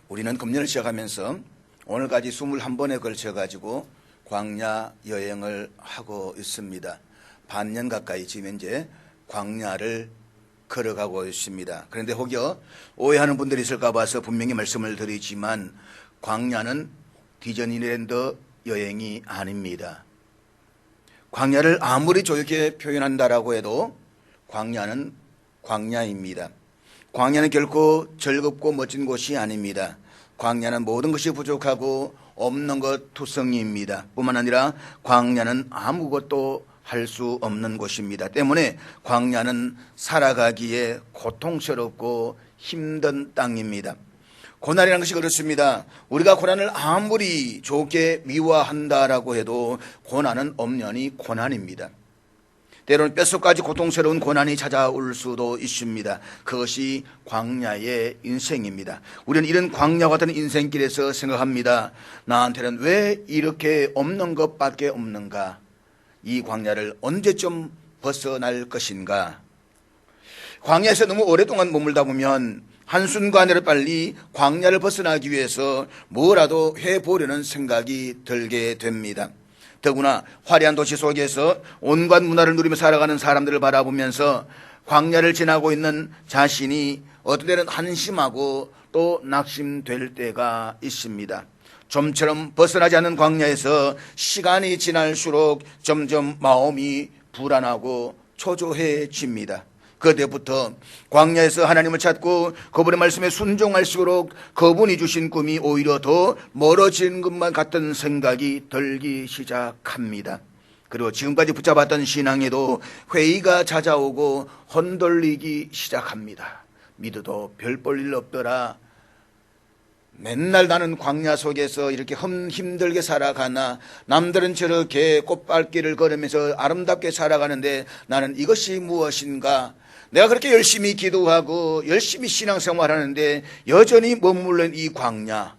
우리는 금년을 시작하면서 오늘까지 21번에 걸쳐가지고 광야 여행을 하고 있습니다. 반년 가까이 지금 현재 광야를 걸어가고 있습니다. 그런데 혹여 오해하는 분들이 있을까 봐서 분명히 말씀을 드리지만 광야는 디즈니랜드 여행이 아닙니다. 광야를 아무리 좋게 표현한다라고 해도 광야는 광야입니다. 광야는 결코 즐겁고 멋진 곳이 아닙니다. 광야는 모든 것이 부족하고 없는 것 투성이입니다. 뿐만 아니라 광야는 아무것도 할 수 없는 곳입니다. 때문에 광야는 살아가기에 고통스럽고 힘든 땅입니다. 고난이라는 것이 그렇습니다. 우리가 고난을 아무리 좋게 미워한다라고 해도 고난은 엄연히 고난입니다. 때로는 뼛속까지 고통스러운 고난이 찾아올 수도 있습니다. 그것이 광야의 인생입니다. 우리는 이런 광야 같은 인생길에서 생각합니다. 나한테는 왜 이렇게 없는 것밖에 없는가? 이 광야를 언제쯤 벗어날 것인가? 광야에서 너무 오랫동안 머물다 보면 한순간에 빨리 광야를 벗어나기 위해서 뭐라도 해보려는 생각이 들게 됩니다. 더구나 화려한 도시 속에서 온갖 문화를 누리며 살아가는 사람들을 바라보면서 광야를 지나고 있는 자신이 어떤 때는 한심하고 또 낙심될 때가 있습니다. 좀처럼 벗어나지 않는 광야에서 시간이 지날수록 점점 마음이 불안하고 초조해집니다. 그때부터 광야에서 하나님을 찾고 그분의 말씀에 순종할수록 그분이 주신 꿈이 오히려 더 멀어지는 것만 같은 생각이 들기 시작합니다. 그리고 지금까지 붙잡았던 신앙에도 회의가 찾아오고 흔들리기 시작합니다. 믿어도 별 볼 일 없더라. 맨날 나는 광야 속에서 이렇게 힘들게 살아가나, 남들은 저렇게 꽃발길을 걸으면서 아름답게 살아가는데 나는 이것이 무엇인가? 내가 그렇게 열심히 기도하고 열심히 신앙생활하는데 여전히 머무른 이 광야.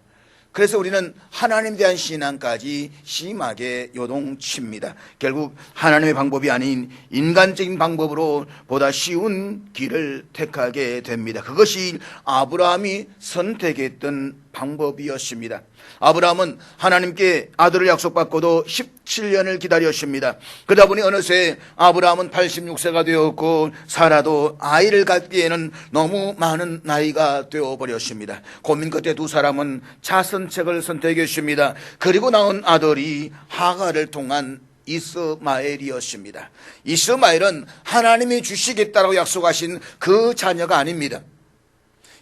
그래서 우리는 하나님에 대한 신앙까지 심하게 요동칩니다. 결국 하나님의 방법이 아닌 인간적인 방법으로 보다 쉬운 길을 택하게 됩니다. 그것이 아브라함이 선택했던 방법이었습니다. 아브라함은 하나님께 아들을 약속받고도 17년을 기다렸습니다. 그러다 보니 어느새 아브라함은 86세가 되었고 사라도 아이를 갖기에는 너무 많은 나이가 되어버렸습니다. 고민 끝에 두 사람은 차선책을 선택했습니다. 그리고 낳은 아들이 하갈을 통한 이스마엘이었습니다. 이스마엘은 하나님이 주시겠다고 약속하신 그 자녀가 아닙니다.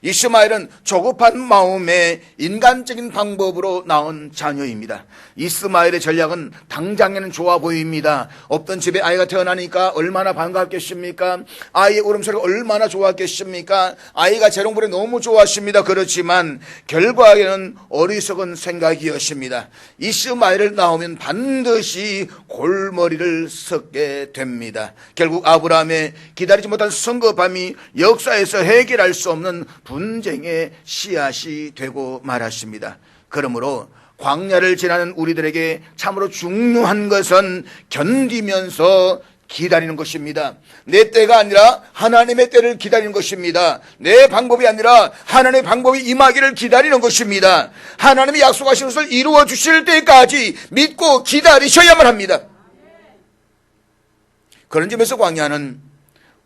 이스마엘은 조급한 마음에 인간적인 방법으로 낳은 자녀입니다. 이스마엘의 전략은 당장에는 좋아 보입니다. 없던 집에 아이가 태어나니까 얼마나 반갑겠습니까? 아이의 울음소리가 얼마나 좋았겠습니까? 아이가 재롱부리 너무 좋았습니다. 그렇지만 결과에는 어리석은 생각이었습니다. 이스마엘을 낳으면 반드시 골머리를 썩게 됩니다. 결국 아브라함의 기다리지 못한 성급함이 역사에서 해결할 수 없는 분쟁의 씨앗이 되고 말았습니다. 그러므로 광야를 지나는 우리들에게 참으로 중요한 것은 견디면서 기다리는 것입니다. 내 때가 아니라 하나님의 때를 기다리는 것입니다. 내 방법이 아니라 하나님의 방법이 임하기를 기다리는 것입니다. 하나님이 약속하신 것을 이루어 주실 때까지 믿고 기다리셔야만 합니다. 그런 점에서 광야는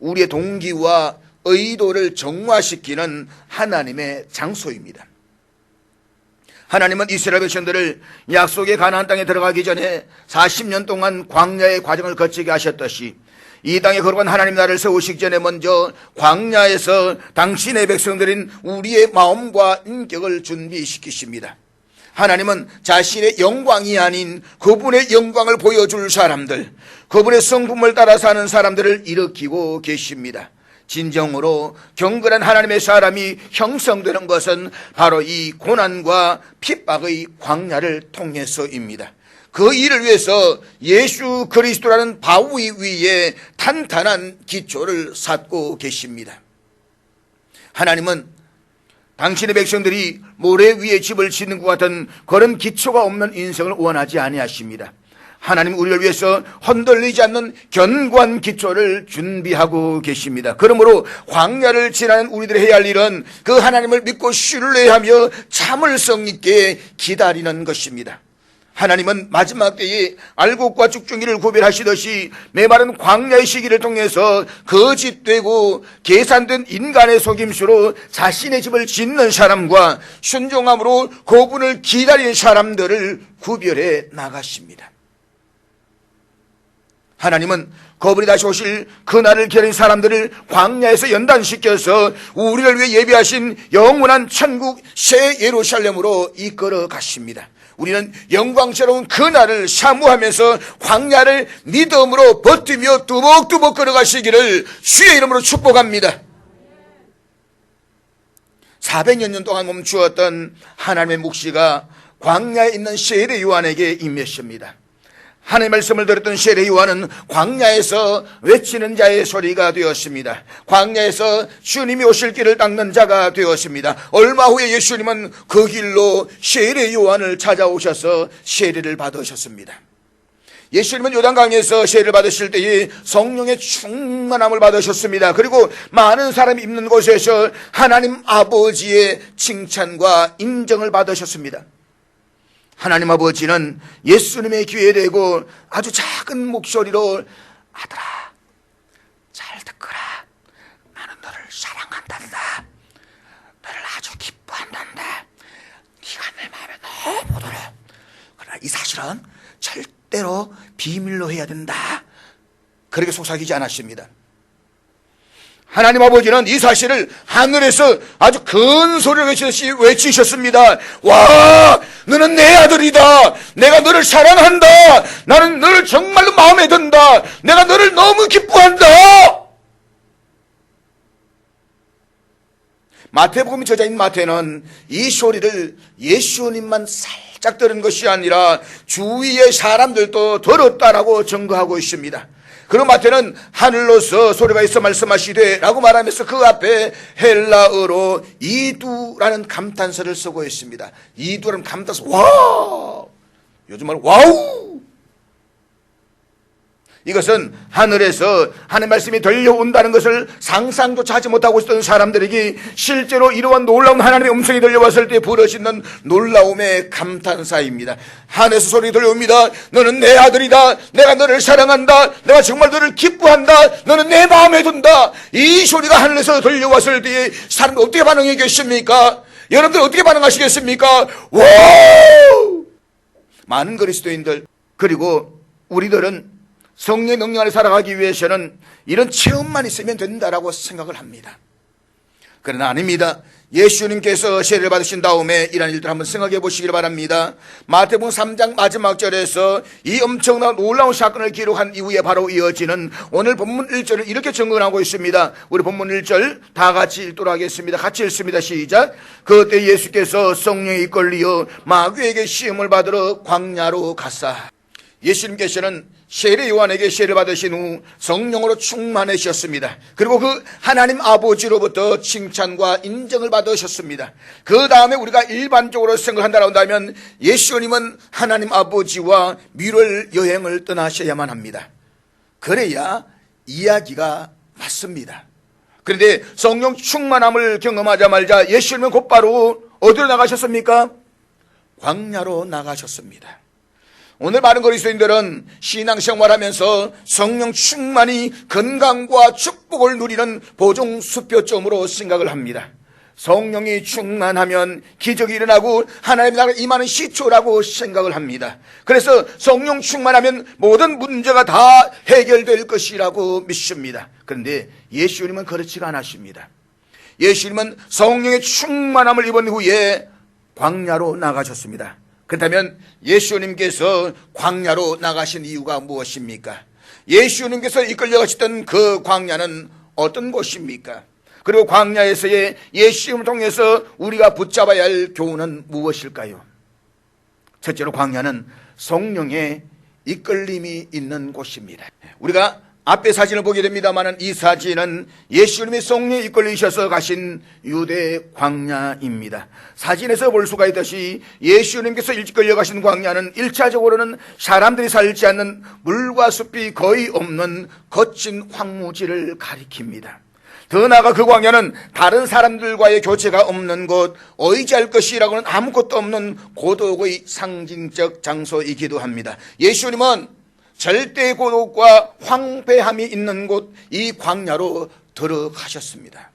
우리의 동기와 의도를 정화시키는 하나님의 장소입니다. 하나님은 이스라엘 백성들을 약속의 가나안 땅에 들어가기 전에 40년 동안 광야의 과정을 거치게 하셨듯이 이 땅에 거룩한 하나님 나라를 세우시기 전에 먼저 광야에서 당신의 백성들인 우리의 마음과 인격을 준비시키십니다. 하나님은 자신의 영광이 아닌 그분의 영광을 보여줄 사람들, 그분의 성품을 따라 사는 사람들을 일으키고 계십니다. 진정으로 경건한 하나님의 사람이 형성되는 것은 바로 이 고난과 핍박의 광야를 통해서입니다. 그 일을 위해서 예수 그리스도라는 바위 위에 탄탄한 기초를 쌓고 계십니다. 하나님은 당신의 백성들이 모래 위에 집을 짓는 것 같은 그런 기초가 없는 인생을 원하지 아니하십니다. 하나님 우리를 위해서 흔들리지 않는 견고한 기초를 준비하고 계십니다. 그러므로 광야를 지나는 우리들이 해야 할 일은 그 하나님을 믿고 신뢰하며 참을성 있게 기다리는 것입니다. 하나님은 마지막 때에 알곡과 쭉중이를 구별하시듯이 메마른 광야의 시기를 통해서 거짓되고 계산된 인간의 속임수로 자신의 집을 짓는 사람과 순종함으로 그분을 기다리는 사람들을 구별해 나가십니다. 하나님은 그분이 다시 오실 그날을 기다리는 사람들을 광야에서 연단시켜서 우리를 위해 예비하신 영원한 천국 새 예루살렘으로 이끌어 가십니다. 우리는 영광스러운 그날을 사모하면서 광야를 믿음으로 버티며 뚜벅뚜벅 걸어가시기를 주의 이름으로 축복합니다. 400여 년 동안 멈추었던 하나님의 묵시가 광야에 있는 세례 요한에게 임했습니다. 하나님의 말씀을 들었던 세례 요한은 광야에서 외치는 자의 소리가 되었습니다. 광야에서 주님이 오실 길을 닦는 자가 되었습니다. 얼마 후에 예수님은 그 길로 세례 요한을 찾아오셔서 세례를 받으셨습니다. 예수님은 요단강에서 세례를 받으실 때에 성령의 충만함을 받으셨습니다. 그리고 많은 사람이 있는 곳에서 하나님 아버지의 칭찬과 인정을 받으셨습니다. 하나님 아버지는 예수님의 귀에 대고 아주 작은 목소리로 아들아 잘 듣거라, 나는 너를 사랑한단다, 너를 아주 기뻐한단다, 네가 내 마음에 너무 들어, 그러나 이 사실은 절대로 비밀로 해야 된다, 그렇게 속삭이지 않았습니다. 하나님 아버지는 이 사실을 하늘에서 아주 큰 소리를 외치듯이 외치셨습니다. 와, 너는 내 아들이다. 내가 너를 사랑한다. 나는 너를 정말로 마음에 든다. 내가 너를 너무 기뻐한다. 마태복음 저자인 마태는 이 소리를 예수님만 살짝 들은 것이 아니라 주위의 사람들도 들었다라고 증거하고 있습니다. 그리고 마태는 하늘로서 소리가 있어 말씀하시되 라고 말하면서 그 앞에 헬라어로 이두라는 감탄사를 쓰고 있습니다. 이두라는 감탄사, 와! 요즘 말 와우! 이것은 하늘에서 하나님의 말씀이 들려온다는 것을 상상조차 하지 못하고 있었던 사람들에게 실제로 이러한 놀라운 하나님의 음성이 들려왔을 때 부르짖는 놀라움의 감탄사입니다. 하늘에서 소리 들려옵니다. 너는 내 아들이다. 내가 너를 사랑한다. 내가 정말 너를 기뻐한다. 너는 내 마음에 든다. 이 소리가 하늘에서 들려왔을 때에 사람들 어떻게 반응하겠습니까? 여러분들 어떻게 반응하시겠습니까? 와! 많은 그리스도인들 그리고 우리들은 성령의 능력 안에 살아가기 위해서는 이런 체험만 있으면 된다라고 생각을 합니다. 그러나 아닙니다. 예수님께서 세례를 받으신 다음에 이러한 일들을 한번 생각해 보시길 바랍니다. 마태복음 3장 마지막 절에서 이 엄청난 놀라운 사건을 기록한 이후에 바로 이어지는 오늘 본문 1절을 이렇게 증언하고 있습니다. 우리 본문 1절 다 같이 읽도록 하겠습니다. 같이 읽습니다. 시작. 그때 예수께서 성령에 이끌리어 마귀에게 시험을 받으러 광야로 가사. 예수님께서는 세례 요한에게 세례를 받으신 후 성령으로 충만하셨습니다. 그리고 그 하나님 아버지로부터 칭찬과 인정을 받으셨습니다. 그 다음에 우리가 일반적으로 생각한다고 한다면 예수님은 하나님 아버지와 미룰 여행을 떠나셔야만 합니다. 그래야 이야기가 맞습니다. 그런데 성령 충만함을 경험하자마자 예수님은 곧바로 어디로 나가셨습니까? 광야로 나가셨습니다. 오늘 많은 그리스도인들은 신앙생활하면서 성령 충만이 건강과 축복을 누리는 보정수표점으로 생각을 합니다. 성령이 충만하면 기적이 일어나고 하나님의 나라가 임하는 시초라고 생각을 합니다. 그래서 성령 충만하면 모든 문제가 다 해결될 것이라고 믿습니다. 그런데 예수님은 그렇지가 않았습니다. 예수님은 성령의 충만함을 입은 후에 광야로 나가셨습니다. 그렇다면 예수님께서 광야로 나가신 이유가 무엇입니까? 예수님께서 이끌려 가셨던 그 광야는 어떤 곳입니까? 그리고 광야에서의 예수님을 통해서 우리가 붙잡아야 할 교훈은 무엇일까요? 첫째로 광야는 성령의 이끌림이 있는 곳입니다. 우리가 앞에 사진을 보게 됩니다만 이 사진은 예수님이 성령에 이끌리셔서 가신 유대 광야입니다. 사진에서 볼 수가 있듯이 예수님께서 이끌려 가신 광야는 1차적으로는 사람들이 살지 않는 물과 숲이 거의 없는 거친 황무지를 가리킵니다. 더 나아가 그 광야는 다른 사람들과의 교제가 없는 곳, 의지할 것이라고는 아무것도 없는 고독의 상징적 장소이기도 합니다. 예수님은 절대 고독과 황폐함이 있는 곳, 이 광야로 들어가셨습니다.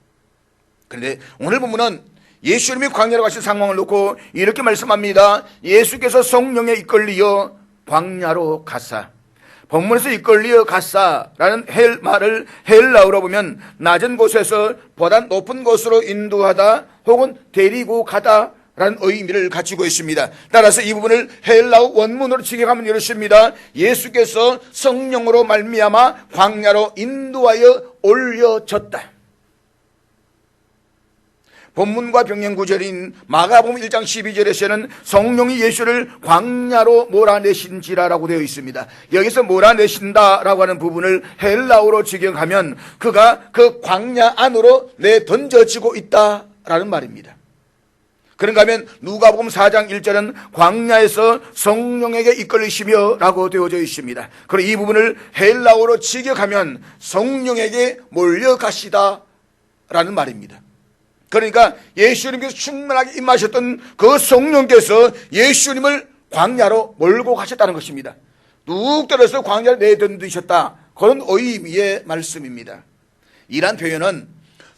그런데 오늘 본문은 예수님이 광야로 가신 상황을 놓고 이렇게 말씀합니다. 예수께서 성령에 이끌리어 광야로 가사. 본문에서 이끌리어 가사라는 말을 헬라어로 보면 낮은 곳에서 보다 높은 곳으로 인도하다 혹은 데리고 가다 라는 의미를 가지고 있습니다. 따라서 이 부분을 헬라어 원문으로 직역하면 이렇습니다. 예수께서 성령으로 말미암아 광야로 인도하여 올려졌다. 본문과 병행 구절인 마가복음 1장 12절에서는 성령이 예수를 광야로 몰아내신지라라고 되어 있습니다. 여기서 몰아내신다라고 하는 부분을 헬라어로 직역하면 그가 그 광야 안으로 내던져지고 있다라는 말입니다. 그런가 하면 누가복음 4장 1절은 광야에서 성령에게 이끌리시며 라고 되어져 있습니다. 그리고 이 부분을 헬라어로 직역하면 성령에게 몰려가시다 라는 말입니다. 그러니까 예수님께서 충만하게 임하셨던 그 성령께서 예수님을 광야로 몰고 가셨다는 것입니다. 뚝 떨어서 광야를 내던지셨다, 그런 의미의 말씀입니다. 이란 표현은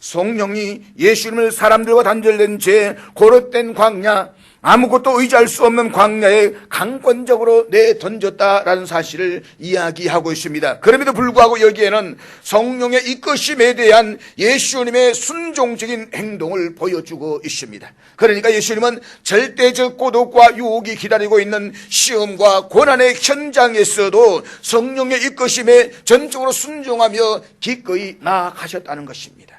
성령이 예수님을 사람들과 단절된 채 고립된 광야, 아무것도 의지할 수 없는 광야에 강권적으로 내던졌다라는 사실을 이야기하고 있습니다. 그럼에도 불구하고 여기에는 성령의 이끄심에 대한 예수님의 순종적인 행동을 보여주고 있습니다. 그러니까 예수님은 절대적 고독과 유혹이 기다리고 있는 시험과 고난의 현장에서도 성령의 이끄심에 전적으로 순종하며 기꺼이 나아가셨다는 것입니다.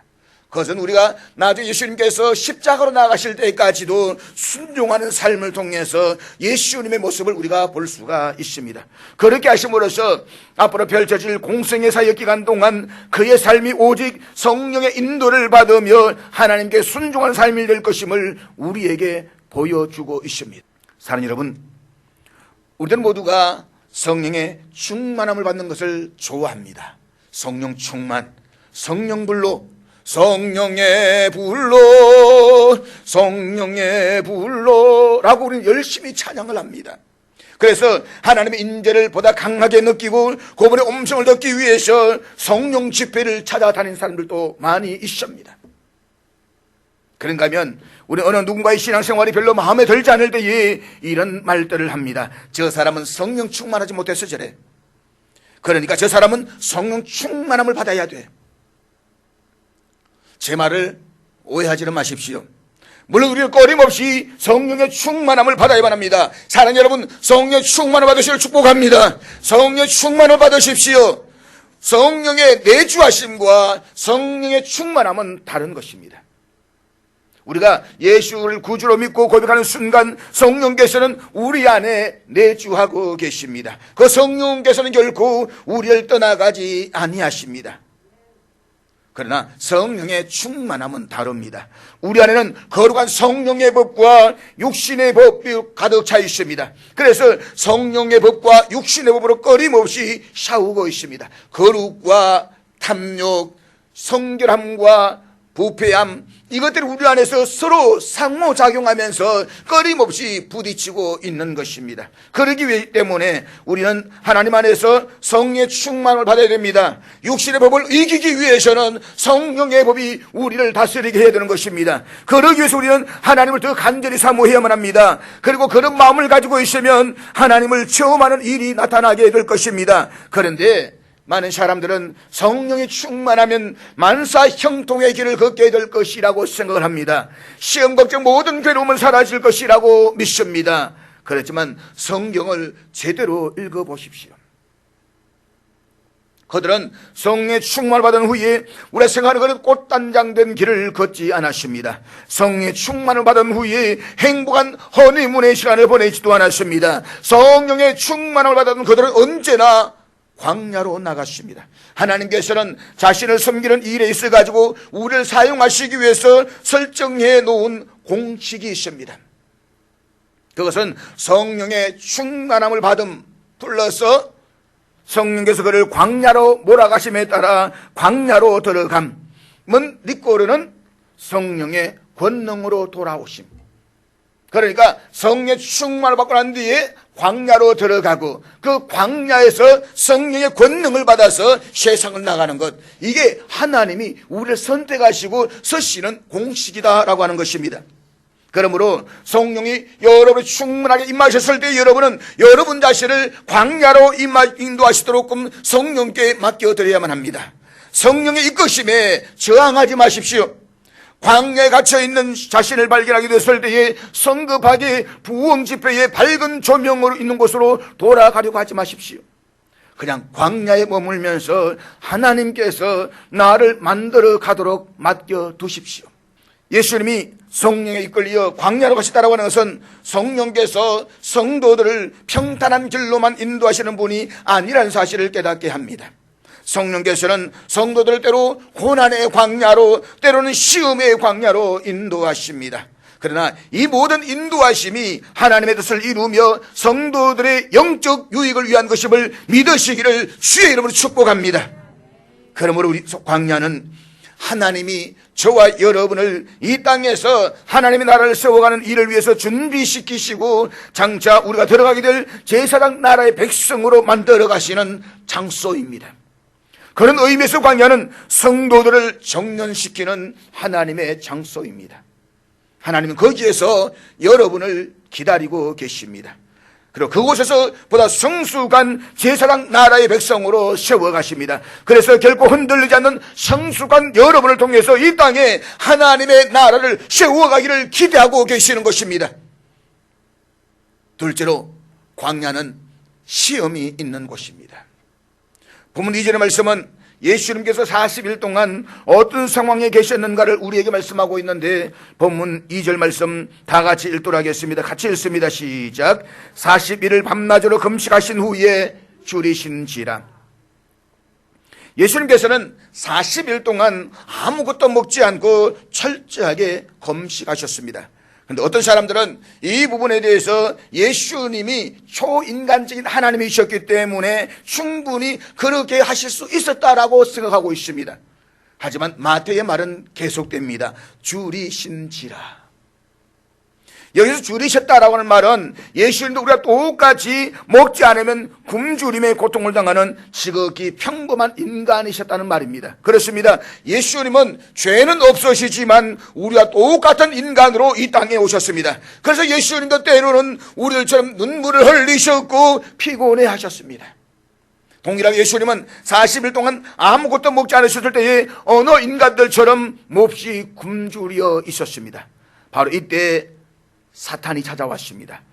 그것은 우리가 나중에 예수님께서 십자가로 나가실 때까지도 순종하는 삶을 통해서 예수님의 모습을 우리가 볼 수가 있습니다. 그렇게 하심으로써 앞으로 펼쳐질 공생의 사역 기간 동안 그의 삶이 오직 성령의 인도를 받으며 하나님께 순종하는 삶이 될 것임을 우리에게 보여주고 있습니다. 사랑하는 여러분, 우리들 모두가 성령의 충만함을 받는 것을 좋아합니다. 성령 충만, 성령불로, 성령의 불로, 성령의 불로 라고 우리는 열심히 찬양을 합니다. 그래서 하나님의 인재를 보다 강하게 느끼고 그분의 음성을 듣기 위해서 성령 집회를 찾아다니는 사람들도 많이 있습니다. 그런가 하면 우리 어느 누군가의 신앙생활이 별로 마음에 들지 않을 때에 이런 말들을 합니다. 저 사람은 성령 충만하지 못해서 저래. 그러니까 저 사람은 성령 충만함을 받아야 돼. 제 말을 오해하지는 마십시오. 물론 우리는 꺼림없이 성령의 충만함을 받아야만 합니다. 사랑하는 여러분, 성령의 충만을 받으시길 축복합니다. 성령의 충만을 받으십시오. 성령의 내주하심과 성령의 충만함은 다른 것입니다. 우리가 예수를 구주로 믿고 고백하는 순간 성령께서는 우리 안에 내주하고 계십니다. 그 성령께서는 결코 우리를 떠나가지 아니하십니다. 그러나 성령의 충만함은 다릅니다. 우리 안에는 거룩한 성령의 법과 육신의 법이 가득 차 있습니다. 그래서 성령의 법과 육신의 법으로 끊임없이 싸우고 있습니다. 거룩과 탐욕, 성결함과 부패함, 이것들이 우리 안에서 서로 상호작용하면서 끊임없이 부딪히고 있는 것입니다. 그러기 때문에 우리는 하나님 안에서 성령의 충만을 받아야 됩니다. 육신의 법을 이기기 위해서는 성령의 법이 우리를 다스리게 해야 되는 것입니다. 그러기 위해서 우리는 하나님을 더 간절히 사모해야만 합니다. 그리고 그런 마음을 가지고 있으면 하나님을 체험하는 일이 나타나게 될 것입니다. 그런데 많은 사람들은 성령이 충만하면 만사 형통의 길을 걷게 될 것이라고 생각을 합니다. 시험 걱정 모든 괴로움은 사라질 것이라고 믿습니다. 그렇지만 성경을 제대로 읽어보십시오. 그들은 성령의 충만을 받은 후에 우리가 생각하는 그런 꽃단장된 길을 걷지 않았습니다. 성령의 충만을 받은 후에 행복한 허니문의 시간을 보내지도 않았습니다. 성령의 충만을 받은 그들은 언제나 광야로 나갔습니다. 하나님께서는 자신을 섬기는 일에 있어가지고 우리를 사용하시기 위해서 설정해 놓은 공식이 있습니다. 그것은 성령의 충만함을 받음 플러스 성령께서 그를 광야로 몰아가심에 따라 광야로 들어감은 리꼬르는 성령의 권능으로 돌아오심. 그러니까 성령의 충만을 받고 난 뒤에 광야로 들어가고 그 광야에서 성령의 권능을 받아서 세상을 나가는 것, 이게 하나님이 우리를 선택하시고 쓰시는 공식이다라고 하는 것입니다. 그러므로 성령이 여러분을 충만하게 임하셨을 때 여러분은 여러분 자신을 광야로 인도하시도록 성령께 맡겨드려야만 합니다. 성령의 이끄심에 저항하지 마십시오. 광야에 갇혀있는 자신을 발견하게 됐을 때에 성급하게 부흥 집회의 밝은 조명으로 있는 곳으로 돌아가려고 하지 마십시오. 그냥 광야에 머물면서 하나님께서 나를 만들어 가도록 맡겨두십시오. 예수님이 성령에 이끌려 광야로 가시다라고 하는 것은 성령께서 성도들을 평탄한 길로만 인도하시는 분이 아니라는 사실을 깨닫게 합니다. 성령께서는 성도들을 때로 고난의 광야로, 때로는 시험의 광야로 인도하십니다. 그러나 이 모든 인도하심이 하나님의 뜻을 이루며 성도들의 영적 유익을 위한 것임을 믿으시기를 주의 이름으로 축복합니다. 그러므로 우리 광야는 하나님이 저와 여러분을 이 땅에서 하나님의 나라를 세워가는 일을 위해서 준비시키시고 장차 우리가 들어가게 될 제사장 나라의 백성으로 만들어 가시는 장소입니다. 그런 의미에서 광야는 성도들을 정련시키는 하나님의 장소입니다. 하나님은 거기에서 여러분을 기다리고 계십니다. 그리고 그곳에서 보다 성숙한 제사장 나라의 백성으로 세워가십니다. 그래서 결코 흔들리지 않는 성숙한 여러분을 통해서 이 땅에 하나님의 나라를 세워가기를 기대하고 계시는 것입니다. 둘째로 광야는 시험이 있는 곳입니다. 본문 2절의 말씀은 예수님께서 40일 동안 어떤 상황에 계셨는가를 우리에게 말씀하고 있는데 본문 2절 말씀 다 같이 읽도록 하겠습니다. 같이 읽습니다. 시작. 40일을 밤낮으로 금식하신 후에 줄이신지라. 예수님께서는 40일 동안 아무것도 먹지 않고 철저하게 금식하셨습니다. 그런데 어떤 사람들은 이 부분에 대해서 예수님이 초인간적인 하나님이셨기 때문에 충분히 그렇게 하실 수 있었다라고 생각하고 있습니다. 하지만 마태의 말은 계속됩니다. 줄이신지라. 여기서 줄이셨다라고 하는 말은 예수님도 우리가 똑같이 먹지 않으면 굶주림의 고통을 당하는 지극히 평범한 인간이셨다는 말입니다. 그렇습니다. 예수님은 죄는 없으시지만 우리와 똑같은 인간으로 이 땅에 오셨습니다. 그래서 예수님도 때로는 우리들처럼 눈물을 흘리셨고 피곤해 하셨습니다. 동일하게 예수님은 40일 동안 아무것도 먹지 않으셨을 때에 어느 인간들처럼 몹시 굶주려 있었습니다. 바로 이때 사탄이 찾아왔습니다.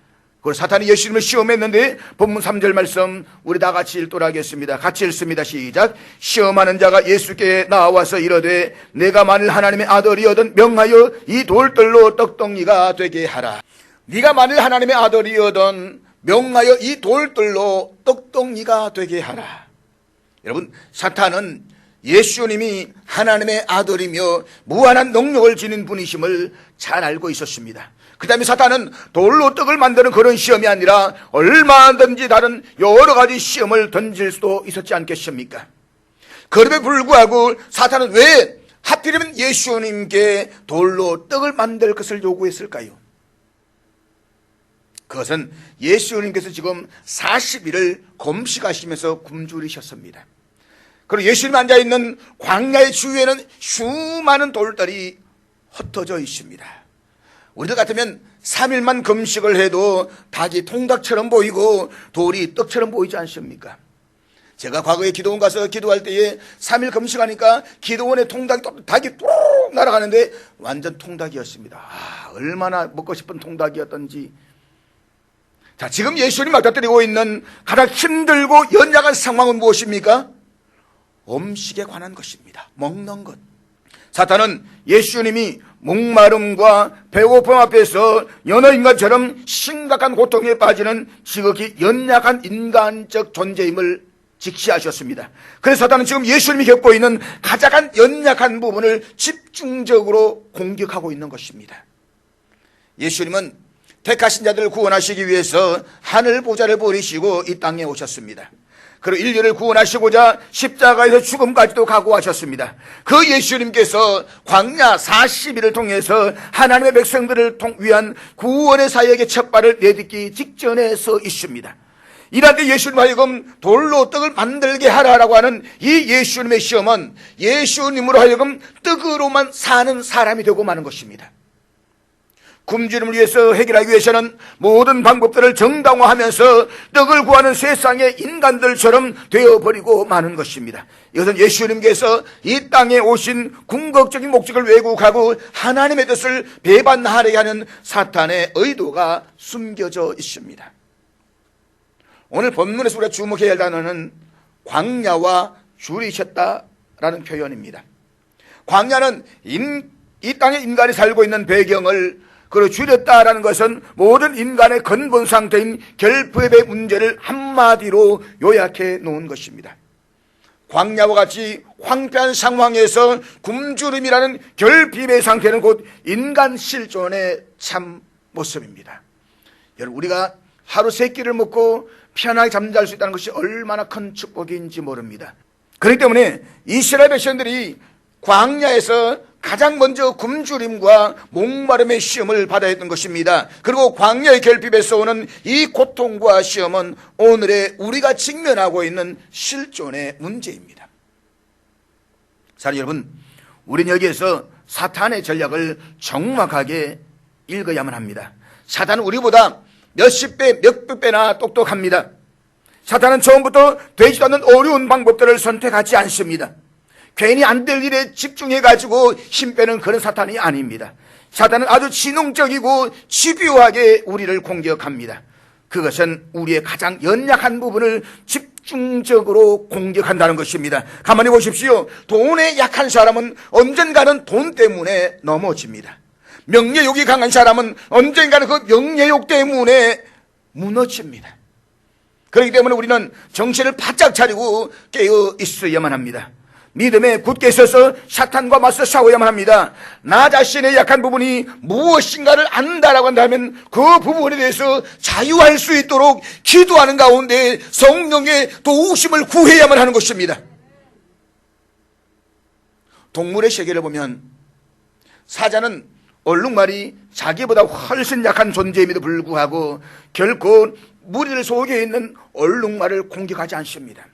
그리고 사탄이 예수님을 시험했는데 본문 3절 말씀 우리 다 같이 읽도록 하겠습니다. 같이 읽습니다. 시작. 시험하는 자가 예수께 나와서 이르되 내가 만일 하나님의 아들이거든 명하여 이 돌들로 떡덩이가 되게 하라. 네가 만일 하나님의 아들이거든 명하여 이 돌들로 떡덩이가 되게 하라. 여러분, 사탄은 예수님이 하나님의 아들이며 무한한 능력을 지닌 분이심을 잘 알고 있었습니다. 그 다음에 사탄은 돌로 떡을 만드는 그런 시험이 아니라 얼마든지 다른 여러 가지 시험을 던질 수도 있었지 않겠습니까? 그럼에 불구하고 사탄은 왜 하필이면 예수님께 돌로 떡을 만들 것을 요구했을까요? 그것은 예수님께서 지금 40일을 금식하시면서 굶주리셨습니다. 그리고 예수님 앉아있는 광야의 주위에는 수많은 돌들이 흩어져 있습니다. 우리들 같으면 3일만 금식을 해도 닭이 통닭처럼 보이고 돌이 떡처럼 보이지 않습니까? 제가 과거에 기도원 가서 기도할 때에 3일 금식하니까 기도원에 닭이 뚝 날아가는데 완전 통닭이었습니다. 얼마나 먹고 싶은 통닭이었던지. 자, 지금 예수님 맞닥뜨리고 있는 가장 힘들고 연약한 상황은 무엇입니까? 음식에 관한 것입니다. 먹는 것. 사탄은 예수님이 목마름과 배고픔 앞에서 여느 인간처럼 심각한 고통에 빠지는 지극히 연약한 인간적 존재임을 직시하셨습니다. 그래서 사탄은 지금 예수님이 겪고 있는 가장 연약한 부분을 집중적으로 공격하고 있는 것입니다. 예수님은 택하신 자들을 구원하시기 위해서 하늘 보좌를 버리시고 이 땅에 오셨습니다. 그리고 인류를 구원하시고자 십자가에서 죽음까지도 각오하셨습니다. 그 예수님께서 광야 40일을 통해서 하나님의 백성들을 위한 구원의 사역의 첫 발을 내딛기 직전에 서 있습니다. 이럴 때 예수님 하여금 돌로 떡을 만들게 하라라고 하는 이 예수님의 시험은 예수님으로 하여금 떡으로만 사는 사람이 되고 마는 것입니다. 굶주림을 위해서 해결하기 위해서는 모든 방법들을 정당화하면서 떡을 구하는 세상의 인간들처럼 되어버리고 마는 것입니다. 이것은 예수님께서 이 땅에 오신 궁극적인 목적을 왜곡하고 하나님의 뜻을 배반하려 하는 사탄의 의도가 숨겨져 있습니다. 오늘 본문에서 우리가 주목해야 할 단어는 광야와 줄이셨다라는 표현입니다. 광야는 이 땅에 인간이 살고 있는 배경을 그리고 줄였다라는 것은 모든 인간의 근본 상태인 결핍의 문제를 한마디로 요약해 놓은 것입니다. 광야와 같이 황폐한 상황에서 굶주림이라는 결핍의 상태는 곧 인간 실존의 참 모습입니다. 여러분, 우리가 하루 세 끼를 먹고 편하게 잠잘 수 있다는 것이 얼마나 큰 축복인지 모릅니다. 그렇기 때문에 이스라엘 백성들이 광야에서 가장 먼저 굶주림과 목마름의 시험을 받아야 했던 것입니다. 그리고 광야의 결핍에서 오는 이 고통과 시험은 오늘의 우리가 직면하고 있는 실존의 문제입니다. 사랑하는 여러분, 우리는 여기에서 사탄의 전략을 정확하게 읽어야만 합니다. 사탄은 우리보다 몇십 배, 몇백 배나 똑똑합니다. 사탄은 처음부터 되지도 않는 어려운 방법들을 선택하지 않습니다. 괜히 안 될 일에 집중해가지고 힘 빼는 그런 사탄이 아닙니다. 사탄은 아주 지능적이고 집요하게 우리를 공격합니다. 그것은 우리의 가장 연약한 부분을 집중적으로 공격한다는 것입니다. 가만히 보십시오. 돈에 약한 사람은 언젠가는 돈 때문에 넘어집니다. 명예욕이 강한 사람은 언젠가는 그 명예욕 때문에 무너집니다. 그렇기 때문에 우리는 정신을 바짝 차리고 깨어 있어야만 합니다. 믿음에 굳게 서서 사탄과 맞서 싸워야만 합니다. 나 자신의 약한 부분이 무엇인가를 안다라고 한다면 그 부분에 대해서 자유할 수 있도록 기도하는 가운데 성령의 도우심을 구해야만 하는 것입니다. 동물의 세계를 보면 사자는 얼룩말이 자기보다 훨씬 약한 존재임에도 불구하고 결코 무리들 속에 있는 얼룩말을 공격하지 않습니다.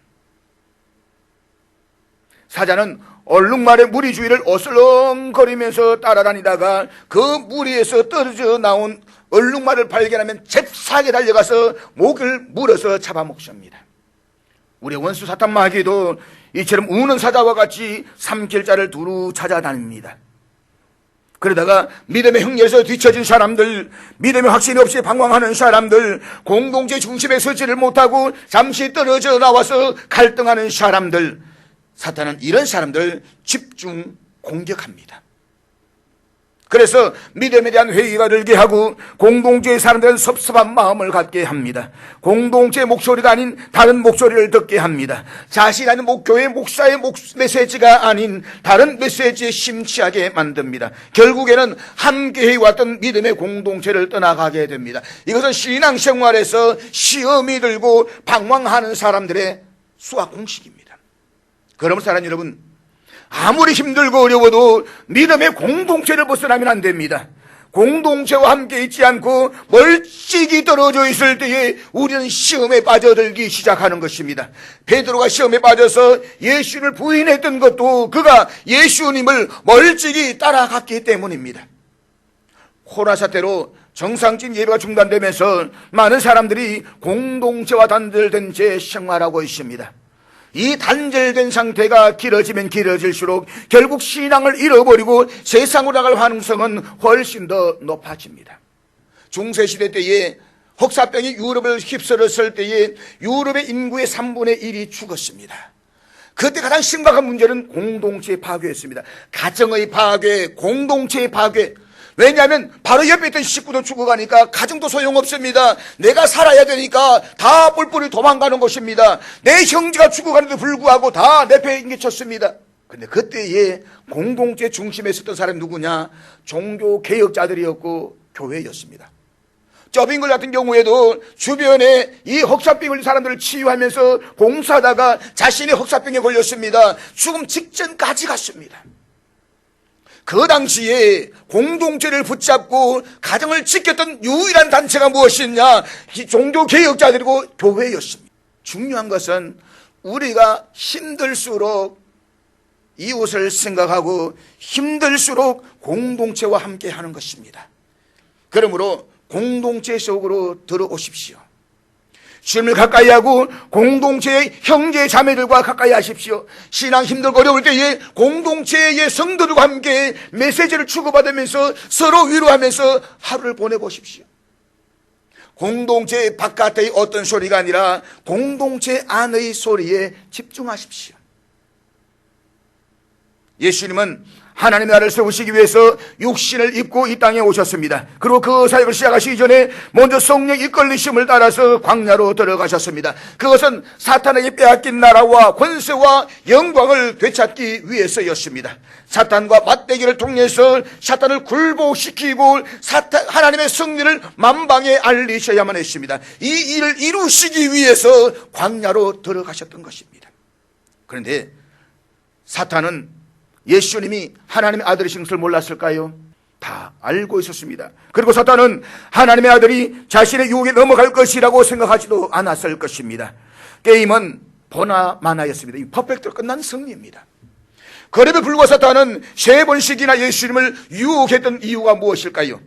사자는 얼룩말의 무리 주위를 어슬렁거리면서 따라다니다가 그 무리에서 떨어져 나온 얼룩말을 발견하면 잽싸게 달려가서 목을 물어서 잡아먹습니다. 우리의 원수 사탄 마귀도 이처럼 우는 사자와 같이 삼킬 자를 두루 찾아다닙니다. 그러다가 믿음의 흥에서 뒤처진 사람들, 믿음의 확신이 없이 방황하는 사람들, 공동체 중심에 서지를 못하고 잠시 떨어져 나와서 갈등하는 사람들, 사탄은 이런 사람들을 집중 공격합니다. 그래서 믿음에 대한 회의가 들게 하고 공동체의 사람들은 섭섭한 마음을 갖게 합니다. 공동체의 목소리가 아닌 다른 목소리를 듣게 합니다. 자신이 아닌 교회 목사의 메시지가 아닌 다른 메시지에 심취하게 만듭니다. 결국에는 함께 해왔던 믿음의 공동체를 떠나가게 됩니다. 이것은 신앙생활에서 시험이 들고 방황하는 사람들의 수학 공식입니다. 그러면 사랑하는 여러분, 아무리 힘들고 어려워도 믿음의 공동체를 벗어나면 안 됩니다. 공동체와 함께 있지 않고 멀찍이 떨어져 있을 때에 우리는 시험에 빠져들기 시작하는 것입니다. 베드로가 시험에 빠져서 예수를 부인했던 것도 그가 예수님을 멀찍이 따라갔기 때문입니다. 코로나 사태로 정상적인 예배가 중단되면서 많은 사람들이 공동체와 단절된 채 생활하고 있습니다. 이 단절된 상태가 길어지면 길어질수록 결국 신앙을 잃어버리고 세상으로 나갈 가능성은 훨씬 더 높아집니다. 중세시대 때에 혹사병이 유럽을 휩쓸었을 때에 유럽의 인구의 3분의 1이 죽었습니다. 그때 가장 심각한 문제는 공동체의 파괴였습니다. 가정의 파괴, 공동체의 파괴. 왜냐하면 바로 옆에 있던 식구도 죽어가니까 가정도 소용없습니다. 내가 살아야 되니까 다 뿔뿔이 도망가는 것입니다. 내 형제가 죽어가는데도 불구하고 다 내 배에 인기쳤습니다. 근데 그때에 공동체 중심에 있었던 사람이 누구냐? 종교 개혁자들이었고 교회였습니다. 저빙글 같은 경우에도 주변에 이 흑사병 걸린 사람들을 치유하면서 봉사하다가 자신이 흑사병에 걸렸습니다. 죽음 직전까지 갔습니다. 그 당시에 공동체를 붙잡고 가정을 지켰던 유일한 단체가 무엇이냐? 종교개혁자들이고 교회였습니다. 중요한 것은 우리가 힘들수록 이웃을 생각하고 힘들수록 공동체와 함께 하는 것입니다. 그러므로 공동체 속으로 들어오십시오. 주님을 가까이 하고 공동체의 형제 자매들과 가까이 하십시오. 신앙 힘들고 어려울 때에 공동체의 성도들과 함께 메시지를 주고받으면서 서로 위로하면서 하루를 보내보십시오. 공동체 바깥의 어떤 소리가 아니라 공동체 안의 소리에 집중하십시오. 예수님은 하나님의 나라를 세우시기 위해서 육신을 입고 이 땅에 오셨습니다. 그리고 그 사역을 시작하시기 전에 먼저 성령 이끌리심을 따라서 광야로 들어가셨습니다. 그것은 사탄에게 빼앗긴 나라와 권세와 영광을 되찾기 위해서였습니다. 사탄과 맞대기를 통해서 사탄을 굴복시키고 하나님의 승리를 만방에 알리셔야만 했습니다. 이 일을 이루시기 위해서 광야로 들어가셨던 것입니다. 그런데 사탄은 예수님이 하나님의 아들이신 것을 몰랐을까요? 다 알고 있었습니다. 그리고 사탄은 하나님의 아들이 자신의 유혹에 넘어갈 것이라고 생각하지도 않았을 것입니다. 게임은 보나 마나였습니다. 이 퍼펙트로 끝난 승리입니다. 그럼에도 불구하고 사탄은 3번씩이나 예수님을 유혹했던 이유가 무엇일까요?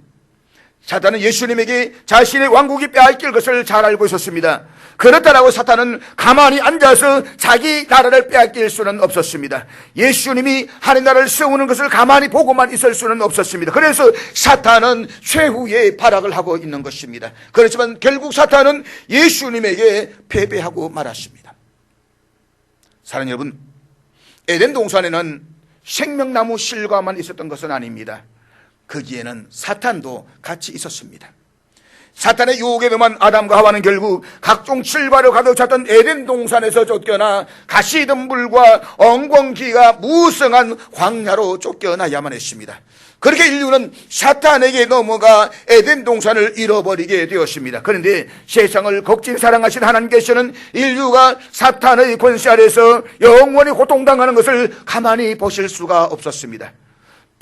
사탄은 예수님에게 자신의 왕국이 빼앗길 것을 잘 알고 있었습니다. 그렇다라고 사탄은 가만히 앉아서 자기 나라를 빼앗길 수는 없었습니다. 예수님이 하나님 나라를 세우는 것을 가만히 보고만 있을 수는 없었습니다. 그래서 사탄은 최후의 발악을 하고 있는 것입니다. 그렇지만 결국 사탄은 예수님에게 패배하고 말았습니다. 사랑하는 여러분, 에덴 동산에는 생명나무 실과만 있었던 것은 아닙니다. 거기에는 사탄도 같이 있었습니다. 사탄의 유혹에 넘어간 아담과 하와는 결국 각종 칠바로 가득 찼던 에덴 동산에서 쫓겨나 가시덤불과 엉겅퀴가 무성한 광야로 쫓겨나야만 했습니다. 그렇게 인류는 사탄에게 넘어가 에덴 동산을 잃어버리게 되었습니다. 그런데 세상을 극진히 사랑하신 하나님께서는 인류가 사탄의 권세 아래서 영원히 고통당하는 것을 가만히 보실 수가 없었습니다.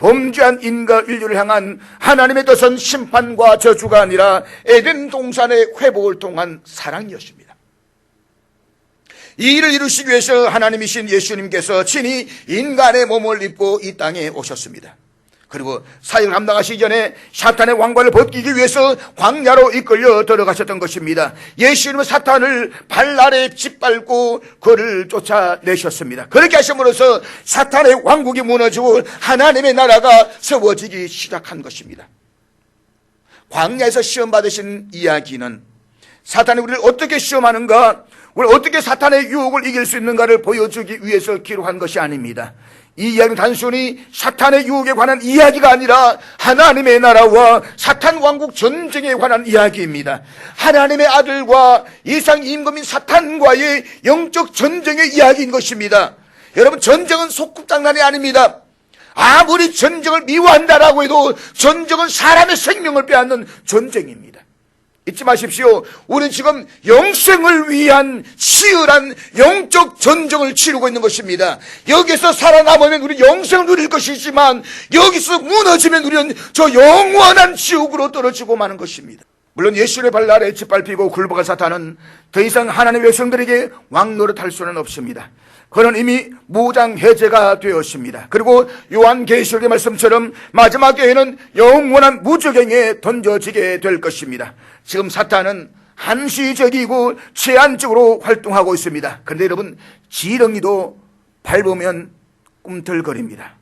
범죄한 인간 인류를 향한 하나님의 뜻은 심판과 저주가 아니라 에덴 동산의 회복을 통한 사랑이었습니다. 이 일을 이루시기 위해서 하나님이신 예수님께서 친히 인간의 몸을 입고 이 땅에 오셨습니다. 그리고 사역을 감당하시기 전에 사탄의 왕관을 벗기기 위해서 광야로 이끌려 들어가셨던 것입니다. 예수님은 사탄을 발 아래 짓밟고 그를 쫓아내셨습니다. 그렇게 하심으로써 사탄의 왕국이 무너지고 하나님의 나라가 세워지기 시작한 것입니다. 광야에서 시험 받으신 이야기는 사탄이 우리를 어떻게 시험하는가, 우리 어떻게 사탄의 유혹을 이길 수 있는가를 보여주기 위해서 기록한 것이 아닙니다. 이 이야기는 단순히 사탄의 유혹에 관한 이야기가 아니라 하나님의 나라와 사탄 왕국 전쟁에 관한 이야기입니다. 하나님의 아들과 이상 임금인 사탄과의 영적 전쟁의 이야기인 것입니다. 여러분, 전쟁은 소꿉장난이 아닙니다. 아무리 전쟁을 미워한다라고 해도 전쟁은 사람의 생명을 빼앗는 전쟁입니다. 잊지 마십시오. 우리는 지금 영생을 위한 치열한 영적 전쟁을 치르고 있는 것입니다. 여기서 살아남으면 우리 영생을 누릴 것이지만 여기서 무너지면 우리는 저 영원한 지옥으로 떨어지고 마는 것입니다. 물론 예수의 발 아래 짓밟히고 굴복한 사탄은 더 이상 하나님의 백성들에게 왕노릇할 수는 없습니다. 그는 이미 무장해제가 되었습니다. 그리고 요한계시록의 말씀처럼 마지막 때에는 영원한 무적행에 던져지게 될 것입니다. 지금 사탄은 한시적이고 제한적으로 활동하고 있습니다. 그런데 여러분, 지렁이도 밟으면 꿈틀거립니다.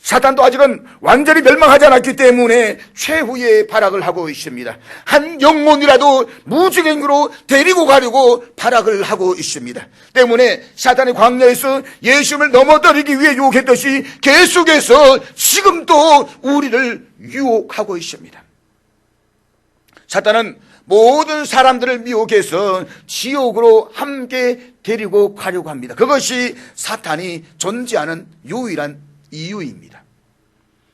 사탄도 아직은 완전히 멸망하지 않았기 때문에 최후의 발악을 하고 있습니다. 한 영혼이라도 무지갱으로 데리고 가려고 발악을 하고 있습니다. 때문에 사탄이 광야에서 예수님을 넘어뜨리기 위해 유혹했듯이 계속해서 지금도 우리를 유혹하고 있습니다. 사탄은 모든 사람들을 미혹해서 지옥으로 함께 데리고 가려고 합니다. 그것이 사탄이 존재하는 유일한 이유입니다.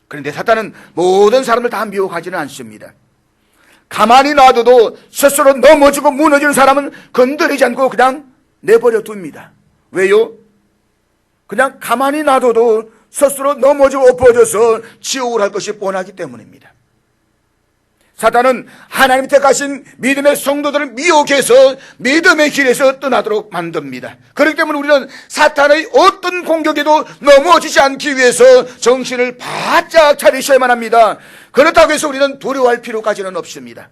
그런데 사탄은 모든 사람을 다 미혹하지는 않습니다. 가만히 놔둬도 스스로 넘어지고 무너지는 사람은 건드리지 않고 그냥 내버려 둡니다. 왜요? 그냥 가만히 놔둬도 스스로 넘어지고 엎어져서 지옥을 할 것이 뻔하기 때문입니다. 사탄은 하나님 택하신 믿음의 성도들을 미혹해서 믿음의 길에서 떠나도록 만듭니다. 그렇기 때문에 우리는 사탄의 어떤 공격에도 넘어지지 않기 위해서 정신을 바짝 차리셔야만 합니다. 그렇다고 해서 우리는 두려워할 필요까지는 없습니다.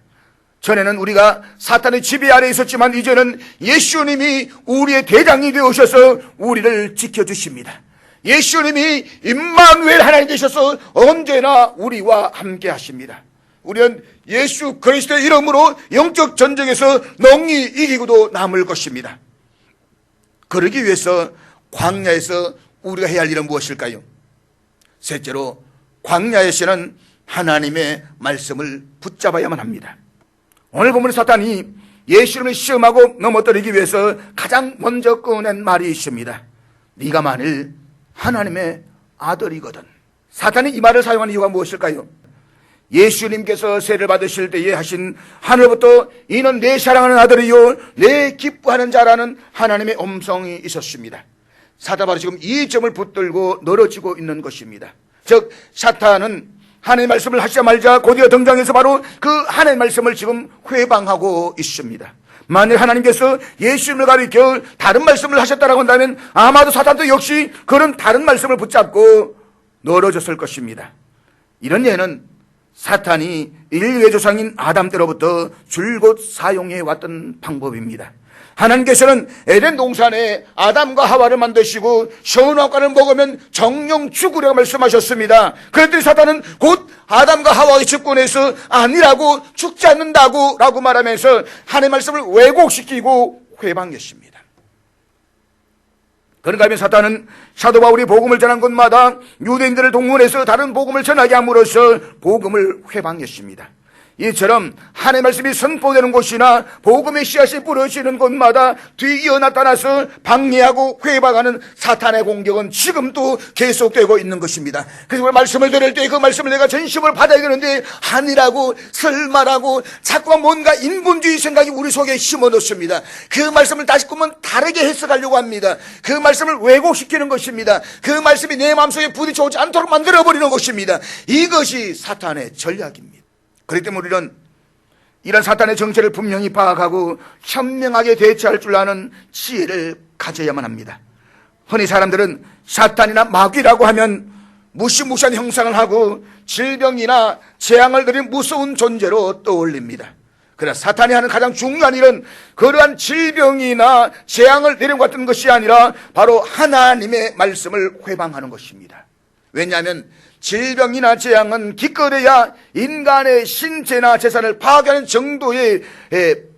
전에는 우리가 사탄의 지배 아래 있었지만 이제는 예수님이 우리의 대장이 되어오셔서 우리를 지켜주십니다. 예수님이 임마누엘 하나님 되셔서 언제나 우리와 함께 하십니다. 우리는 예수 그리스도의 이름으로 영적 전쟁에서 능히 이기고도 남을 것입니다. 그러기 위해서 광야에서 우리가 해야 할 일은 무엇일까요? 셋째로 광야에서는 하나님의 말씀을 붙잡아야만 합니다. 오늘 보면 사탄이 예수님을 시험하고 넘어뜨리기 위해서 가장 먼저 꺼낸 말이 있습니다. 네가 만일 하나님의 아들이거든. 사탄이 이 말을 사용한 이유가 무엇일까요? 예수님께서 세를 받으실 때에 하신 하늘부터 이는 내 사랑하는 아들이요 내 기뻐하는 자라는 하나님의 음성이 있었습니다. 사탄은 바로 지금 이 점을 붙들고 늘어지고 있는 것입니다. 즉 사탄은 하나님의 말씀을 하시자마자 곧이어 등장해서 바로 그 하나님의 말씀을 지금 회방하고 있습니다. 만일 하나님께서 예수님을 가리켜 다른 말씀을 하셨다라고 한다면 아마도 사탄도 역시 그런 다른 말씀을 붙잡고 늘어졌을 것입니다. 이런 예는 사탄이 인류의 조상인 아담 때로부터 줄곧 사용해 왔던 방법입니다. 하나님께서는 에덴 동산에 아담과 하와를 만드시고 선악과를 먹으면 정령 죽으려고 말씀하셨습니다. 그랬더니 사탄은 곧 아담과 하와의 집권에서 아니라고 죽지 않는다고 라고 말하면서 하나님의 말씀을 왜곡시키고 회방했습니다. 그런가 하면 사탄은 사도 바울이 복음을 전한 곳마다 유대인들을 동원해서 다른 복음을 전하게 함으로써 복음을 회방했습니다. 이처럼 하나님의 말씀이 선포되는 곳이나 복음의 씨앗이 뿌려지는 곳마다 뒤이어 나타나서 방해하고 회방하는 사탄의 공격은 지금도 계속되고 있는 것입니다. 그래서 말씀을 들을 때 그 말씀을 내가 전심으로 받아야 되는데 아니라고 설마라고 자꾸만 뭔가 인본주의 생각이 우리 속에 심어놓습니다. 그 말씀을 다시 보면 다르게 해석하려고 합니다. 그 말씀을 왜곡시키는 것입니다. 그 말씀이 내 마음속에 부딪혀오지 않도록 만들어버리는 것입니다. 이것이 사탄의 전략입니다. 그렇기 때문에 우리는 이런 사탄의 정체를 분명히 파악하고 현명하게 대처할 줄 아는 지혜를 가져야만 합니다. 흔히 사람들은 사탄이나 마귀라고 하면 무시무시한 형상을 하고 질병이나 재앙을 들인 무서운 존재로 떠올립니다. 그러나 사탄이 하는 가장 중요한 일은 그러한 질병이나 재앙을 내려갔던 것이 아니라 바로 하나님의 말씀을 회방하는 것입니다. 왜냐하면 질병이나 재앙은 기껏해야 인간의 신체나 재산을 파괴하는 정도의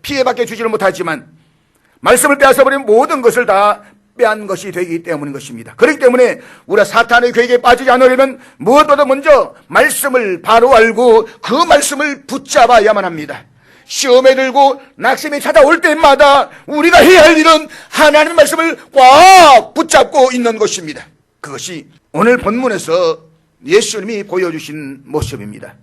피해밖에 주지를 못하지만 말씀을 빼앗아버린 모든 것을 다 빼앗는 것이 되기 때문인 것입니다. 그렇기 때문에 우리가 사탄의 괴계에 빠지지 않으려면 무엇보다 먼저 말씀을 바로 알고 그 말씀을 붙잡아야만 합니다. 시험에 들고 낙심이 찾아올 때마다 우리가 해야 할 일은 하나님의 말씀을 꽉 붙잡고 있는 것입니다. 그것이 오늘 본문에서 예수님이 보여주신 모습입니다.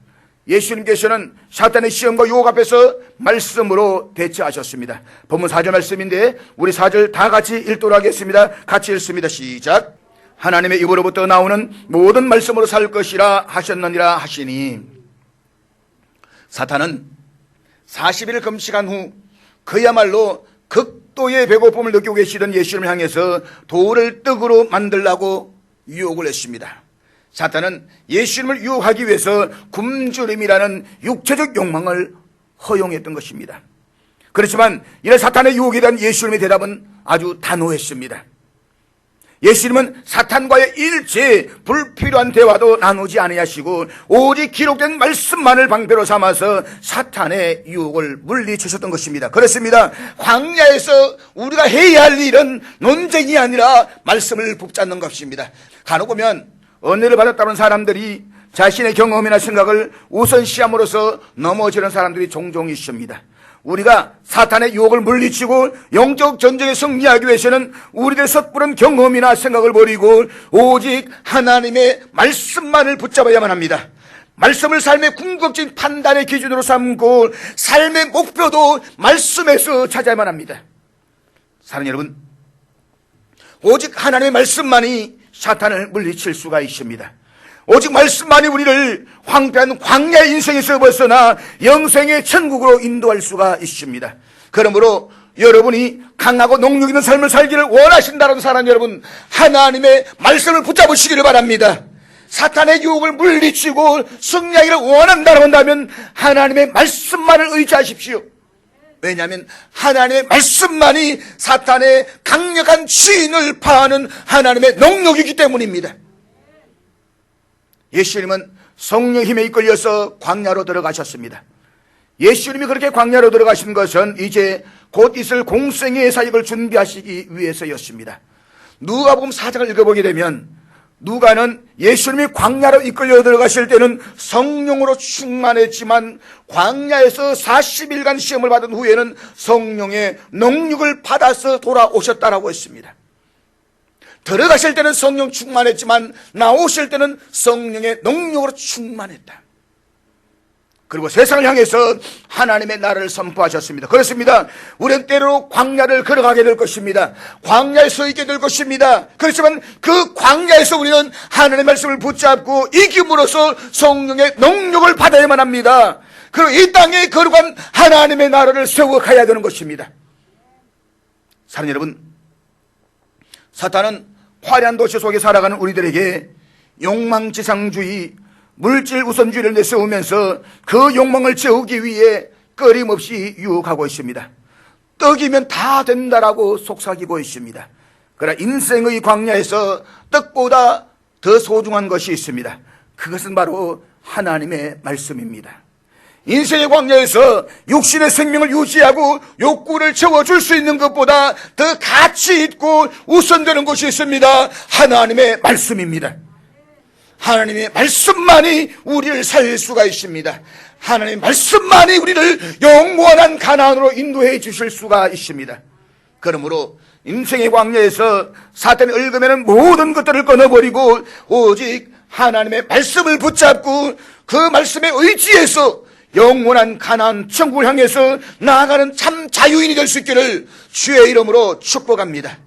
예수님께서는 사탄의 시험과 유혹 앞에서 말씀으로 대처하셨습니다. 본문 4절 말씀인데 우리 4절 다 같이 읽도록 하겠습니다. 같이 읽습니다. 시작. 하나님의 입으로부터 나오는 모든 말씀으로 살 것이라 하셨느니라 하시니, 사탄은 40일 금식한 후 그야말로 극도의 배고픔을 느끼고 계시던 예수님을 향해서 돌을 떡으로 만들라고 유혹을 했습니다. 사탄은 예수님을 유혹하기 위해서 굶주림이라는 육체적 욕망을 허용했던 것입니다. 그렇지만 이런 사탄의 유혹에 대한 예수님의 대답은 아주 단호했습니다. 예수님은 사탄과의 일체 불필요한 대화도 나누지 아니하시고 오직 기록된 말씀만을 방패로 삼아서 사탄의 유혹을 물리치셨던 것입니다. 그렇습니다. 광야에서 우리가 해야 할 일은 논쟁이 아니라 말씀을 붙잡는 것입니다. 간혹 보면 은혜를 받았다는 사람들이 자신의 경험이나 생각을 우선시함으로써 넘어지는 사람들이 종종 있습니다. 우리가 사탄의 유혹을 물리치고 영적 전쟁에 승리하기 위해서는 우리들의 섣부른 경험이나 생각을 버리고 오직 하나님의 말씀만을 붙잡아야만 합니다. 말씀을 삶의 궁극적인 판단의 기준으로 삼고 삶의 목표도 말씀에서 찾아야만 합니다. 사랑하는 여러분, 오직 하나님의 말씀만이 사탄을 물리칠 수가 있습니다. 오직 말씀만이 우리를 황폐한 광야의 인생에서 벗어나 영생의 천국으로 인도할 수가 있습니다. 그러므로 여러분이 강하고 능력 있는 삶을 살기를 원하신다는 사람 여러분, 하나님의 말씀을 붙잡으시기를 바랍니다. 사탄의 유혹을 물리치고 승리하기를 원한다면 하나님의 말씀만을 의지하십시오. 왜냐하면 하나님의 말씀만이 사탄의 강력한 주인을 파하는 하나님의 능력이기 때문입니다. 예수님은 성령 힘에 이끌려서 광야로 들어가셨습니다. 예수님이 그렇게 광야로 들어가신 것은 이제 곧 있을 공생의 사역을 준비하시기 위해서였습니다. 누가복음 4장을 읽어보게 되면 누가는 예수님이 광야로 이끌려 들어가실 때는 성령으로 충만했지만 광야에서 40일간 시험을 받은 후에는 성령의 능력을 받아서 돌아오셨다라고 했습니다. 들어가실 때는 성령 충만했지만 나오실 때는 성령의 능력으로 충만했다. 그리고 세상을 향해서 하나님의 나라를 선포하셨습니다. 그렇습니다. 우리는 때로 광야를 걸어가게 될 것입니다. 광야에 서 있게 될 것입니다. 그렇지만 그 광야에서 우리는 하나님의 말씀을 붙잡고 이김으로써 성령의 능력을 받아야만 합니다. 그리고 이 땅에 거룩한 하나님의 나라를 세워가야 되는 것입니다. 사랑하는 여러분, 사탄은 화려한 도시 속에 살아가는 우리들에게 욕망지상주의, 물질 우선주의를 내세우면서 그 욕망을 채우기 위해 끊임없이 유혹하고 있습니다. 떡이면 다 된다라고 속삭이고 있습니다. 그러나 인생의 광야에서 떡보다 더 소중한 것이 있습니다. 그것은 바로 하나님의 말씀입니다. 인생의 광야에서 육신의 생명을 유지하고 욕구를 채워줄 수 있는 것보다 더 가치 있고 우선되는 것이 있습니다. 하나님의 말씀입니다. 하나님의 말씀만이 우리를 살릴 수가 있습니다. 하나님의 말씀만이 우리를 영원한 가나안으로 인도해 주실 수가 있습니다. 그러므로 인생의 광야에서 사탄이 얽어매는 모든 것들을 끊어버리고 오직 하나님의 말씀을 붙잡고 그 말씀에 의지해서 영원한 가나안 천국을 향해서 나아가는 참 자유인이 될 수 있기를 주의 이름으로 축복합니다.